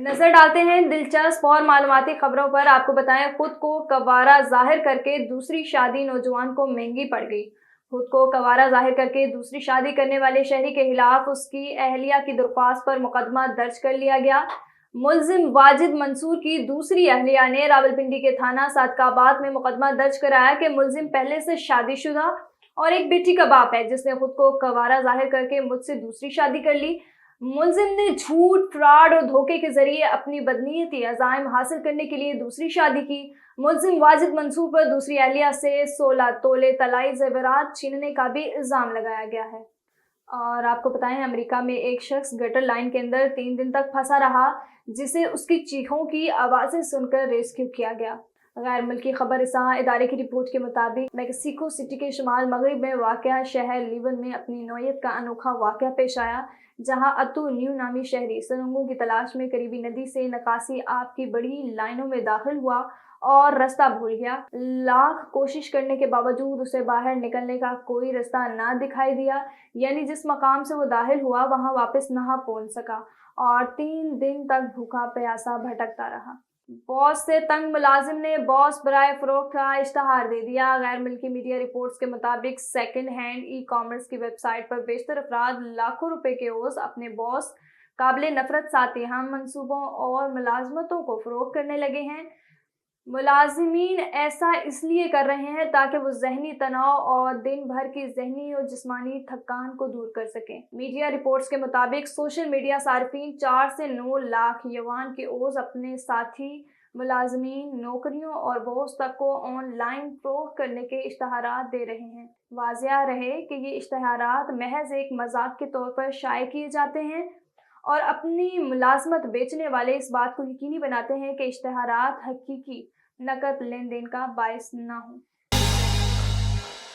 नजर डालते हैं दिलचस्प और मालूमाती खबरों पर। आपको बताएं, खुद को कवारा जाहिर करके दूसरी शादी नौजवान को महंगी पड़ गई। खुद को कवारा जाहिर करके दूसरी शादी करने वाले शहरी के खिलाफ उसकी अहलिया की दरख्वास्त पर मुकदमा दर्ज कर लिया गया। मुलजिम वाजिद मंसूर की दूसरी अहलिया ने रावलपिंडी के थाना सादकाबाद में मुकदमा दर्ज कराया कि मुलजिम पहले से शादीशुदा और एक बेटी का बाप है, जिसने खुद को कवारा जाहिर करके मुझसे दूसरी शादी कर ली। मुलजिम ने झूठ, फ्रॉड और धोखे के जरिए अपनी बदनीयती अज़ाइम हासिल करने के लिए दूसरी शादी की। मुलजिम वाजिद मंसूर पर दूसरी अहलिया से 16 तोले तलाई ज़ेवरात छीनने का भी इल्ज़ाम लगाया गया है। और आपको बताएं, अमेरिका में एक शख्स गटर लाइन के अंदर 3 दिन तक फंसा रहा, जिसे उसकी चीखों की आवाज़ें सुनकर रेस्क्यू किया गया। गैर मुल्की खबर रसां इदारे की रिपोर्ट के मुताबिक मेक्सिको सिटी के शुमाल मगरिब में वाक़या शहर लीवन में अपनी नौयत का अनोखा वाक़या पेश आया, जहां अतु न्यू नामी शहरी सुरंगों की तलाश में करीबी नदी से नकासी आब की बड़ी लाइनों में दाखिल हुआ और रास्ता भूल गया। लाख कोशिश करने के बावजूद उसे बाहर निकलने का कोई रास्ता ना दिखाई दिया, यानी जिस मकाम से वो दाखिल हुआ वहां वापस ना पहुंच सका और 3 दिन तक भूखा प्यासा भटकता रहा। बॉस से तंग मुलाजिम ने बॉस बराए फरोख्त का इश्तहार दे दिया। गैर मुल्की मीडिया रिपोर्ट्स के मुताबिक सेकंड हैंड ई कॉमर्स की वेबसाइट पर बेशतर अफराद लाखों रुपए के ओज़ अपने बॉस, काबिल नफरत साथी हम मंसूबों और मुलाजमतों को फरोख्त करने लगे हैं। मुलाजिमीन ऐसा इसलिए कर रहे हैं ताकि वो जहनी तनाव और दिन भर की जहनी और जिस्मानी थकान को दूर कर सकें। मीडिया रिपोर्ट्स के मुताबिक सोशल मीडिया सार्फिन 4 से 9 लाख यवान के ओज़ अपने साथी मुलाजमीन, नौकरियों और बॉस तक को ऑनलाइन फरोख्त करने के इश्तहारात दे रहे हैं। वाज़िया रहे कि ये इश्तहारात महज एक मजाक के तौर पर शाये किए जाते हैं और अपनी मुलाजमत बेचने वाले इस बात को यकीनी बनाते हैं कि इश्तहारात हकीकी नकद लेन देन का बायस ना हो।